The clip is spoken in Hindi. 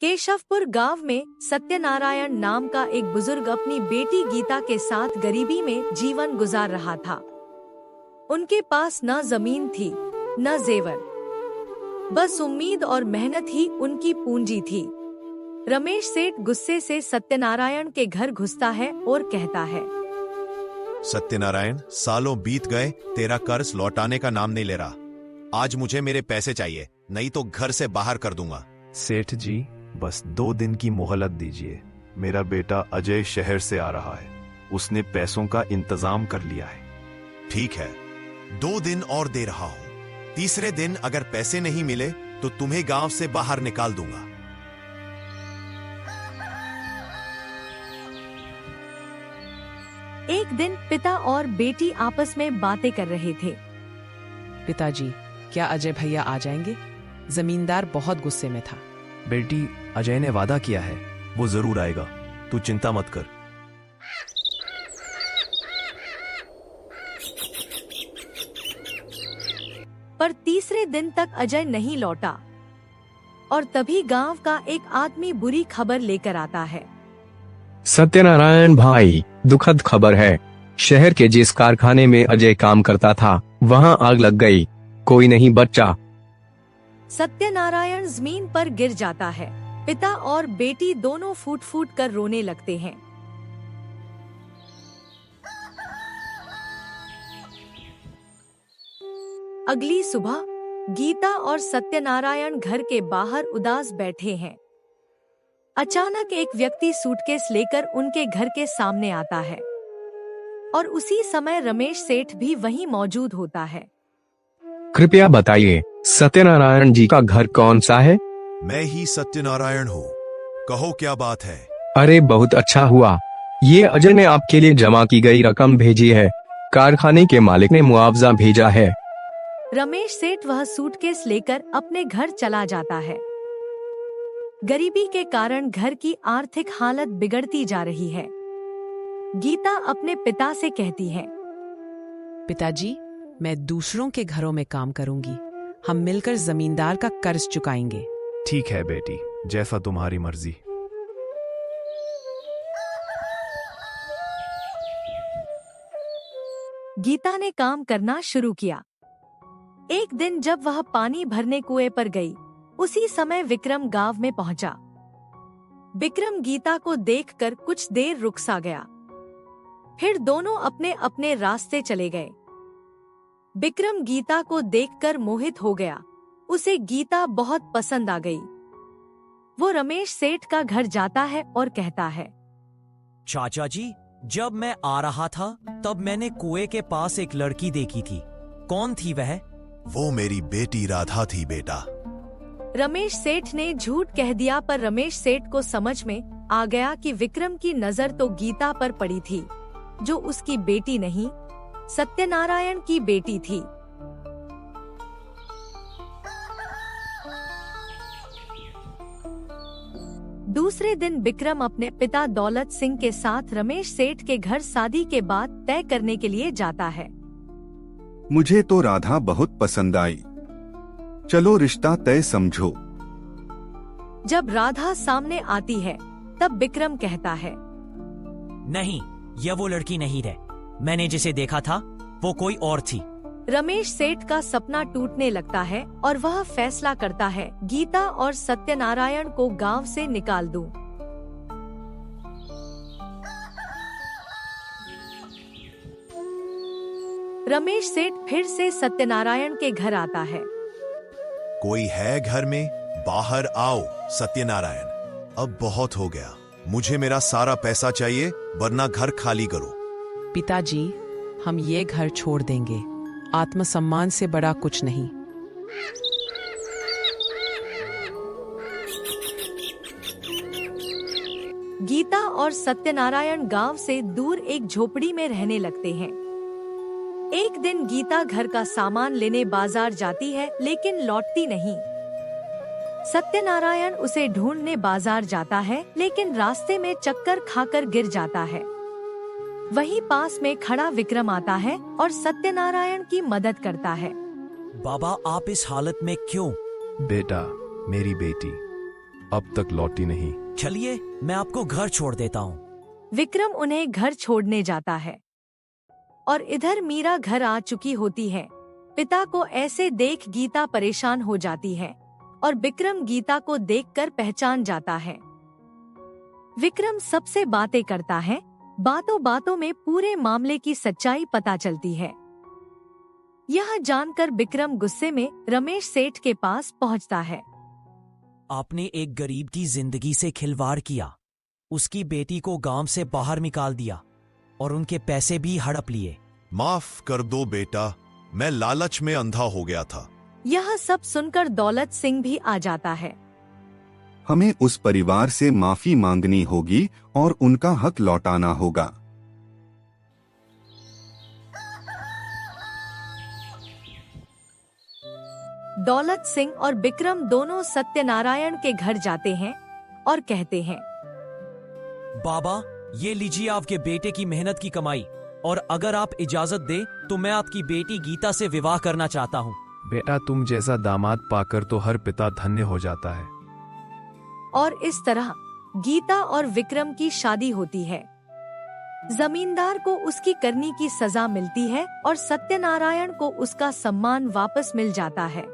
केशवपुर गांव में सत्यनारायण नाम का एक बुजुर्ग अपनी बेटी गीता के साथ गरीबी में जीवन गुजार रहा था। उनके पास न जमीन थी न जेवर, बस उम्मीद और मेहनत ही उनकी पूंजी थी। रमेश सेठ गुस्से से सत्यनारायण के घर घुसता है और कहता है, सत्यनारायण, सालों बीत गए, तेरा कर्ज लौटाने का नाम नहीं ले रहा। आज मुझे मेरे पैसे चाहिए, नहीं तो घर से बाहर कर दूंगा। सेठ जी, बस 2 दिन की मोहलत दीजिए। मेरा बेटा अजय शहर से आ रहा है, उसने पैसों का इंतजाम कर लिया है। ठीक है, 2 दिन और दे रहा हूं। तीसरे दिन अगर पैसे नहीं मिले तो तुम्हें गांव से बाहर निकाल दूंगा। एक दिन पिता और बेटी आपस में बातें कर रहे थे। पिताजी, क्या अजय भैया आ जाएंगे? जमींदार बहुत गुस्से में था। बेटी, अजय ने वादा किया है, वो जरूर आएगा, तू चिंता मत कर। पर तीसरे दिन तक अजय नहीं लौटा और तभी गांव का एक आदमी बुरी खबर लेकर आता है। सत्यनारायण भाई, दुखद खबर है। शहर के जिस कारखाने में अजय काम करता था, वहां आग लग गई, कोई नहीं बचा। सत्यनारायण जमीन पर गिर जाता है। पिता और बेटी दोनों फूट फूट कर रोने लगते हैं। अगली सुबह गीता और सत्यनारायण घर के बाहर उदास बैठे हैं। अचानक एक व्यक्ति सूटकेस लेकर उनके घर के सामने आता है और उसी समय रमेश सेठ भी वहीं मौजूद होता है। कृपया बताइए, सत्यनारायण जी का घर कौन सा है? मैं ही सत्यनारायण हूँ, कहो क्या बात है? अरे बहुत अच्छा हुआ, ये अजय ने आपके लिए जमा की गई रकम भेजी है। कारखाने के मालिक ने मुआवजा भेजा है। रमेश सेठ वह सूटकेस लेकर अपने घर चला जाता है। गरीबी के कारण घर की आर्थिक हालत बिगड़ती जा रही है। गीता अपने पिता से कहती है, पिताजी, मैं दूसरों के घरों में काम करूंगी। हम मिलकर जमींदार का कर्ज चुकाएंगे। ठीक है बेटी, जैसा तुम्हारी मर्जी। गीता ने काम करना शुरू किया। एक दिन जब वह पानी भरने कुएं पर गई, उसी समय विक्रम गांव में पहुंचा। विक्रम गीता को देखकर कुछ देर रुक सा गया, फिर दोनों अपने अपने रास्ते चले गए। विक्रम गीता को देखकर मोहित हो गया, उसे गीता बहुत पसंद आ गई। वो रमेश सेठ का घर जाता है और कहता है, चाचा जी, जब मैं आ रहा था तब मैंने कुएं के पास एक लड़की देखी थी। कौन थी वह? वो मेरी बेटी राधा थी बेटा। रमेश सेठ ने झूठ कह दिया, पर रमेश सेठ को समझ में आ गया कि विक्रम की नजर तो गीता पर पड़ी थी, जो उसकी बेटी नहीं, सत्यनारायण की बेटी थी। दूसरे दिन विक्रम अपने पिता दौलत सिंह के साथ रमेश सेठ के घर शादी के बाद तय करने के लिए जाता है। मुझे तो राधा बहुत पसंद आई, चलो रिश्ता तय समझो। जब राधा सामने आती है, तब विक्रम कहता है, नहीं, यह वो लड़की नहीं है। मैंने जिसे देखा था वो कोई और थी। रमेश सेठ का सपना टूटने लगता है और वह फैसला करता है, गीता और सत्यनारायण को गांव से निकाल दूं। रमेश सेठ फिर से सत्यनारायण के घर आता है। कोई है घर में? बाहर आओ सत्यनारायण, अब बहुत हो गया, मुझे मेरा सारा पैसा चाहिए, वरना घर खाली करो। पिताजी, हम ये घर छोड़ देंगे, आत्मसम्मान से बड़ा कुछ नहीं। गीता और सत्यनारायण गांव से दूर एक झोपड़ी में रहने लगते हैं। एक दिन गीता घर का सामान लेने बाजार जाती है, लेकिन लौटती नहीं। सत्यनारायण उसे ढूंढने बाजार जाता है, लेकिन रास्ते में चक्कर खाकर गिर जाता है। वहीं पास में खड़ा विक्रम आता है और सत्यनारायण की मदद करता है। बाबा, आप इस हालत में क्यों? बेटा, मेरी बेटी, अब तक लौटी नहीं। चलिए मैं आपको घर छोड़ देता हूँ। विक्रम उन्हें घर छोड़ने जाता है और इधर मीरा घर आ चुकी होती है। पिता को ऐसे देख गीता परेशान हो जाती है और विक्रम गीता को देखकर पहचान जाता है। विक्रम सबसे बातें करता है। बातों बातों में पूरे मामले की सच्चाई पता चलती है। यह जानकर विक्रम गुस्से में रमेश सेठ के पास पहुंचता है। आपने एक गरीब की जिंदगी से खिलवाड़ किया, उसकी बेटी को गांव से बाहर निकाल दिया और उनके पैसे भी हड़प लिए। माफ कर दो बेटा, मैं लालच में अंधा हो गया था। यह सब सुनकर दौलत सिंह भी आ जाता है। हमें उस परिवार से माफी मांगनी होगी और उनका हक लौटाना होगा। दौलत सिंह और विक्रम दोनों सत्यनारायण के घर जाते हैं और कहते हैं, बाबा, ये लीजिए आपके बेटे की मेहनत की कमाई, और अगर आप इजाजत दे तो मैं आपकी बेटी गीता से विवाह करना चाहता हूँ। बेटा, तुम जैसा दामाद पाकर तो हर पिता धन्य हो जाता है। और इस तरह गीता और विक्रम की शादी होती है। जमींदार को उसकी करनी की सजा मिलती है और सत्यनारायण को उसका सम्मान वापस मिल जाता है।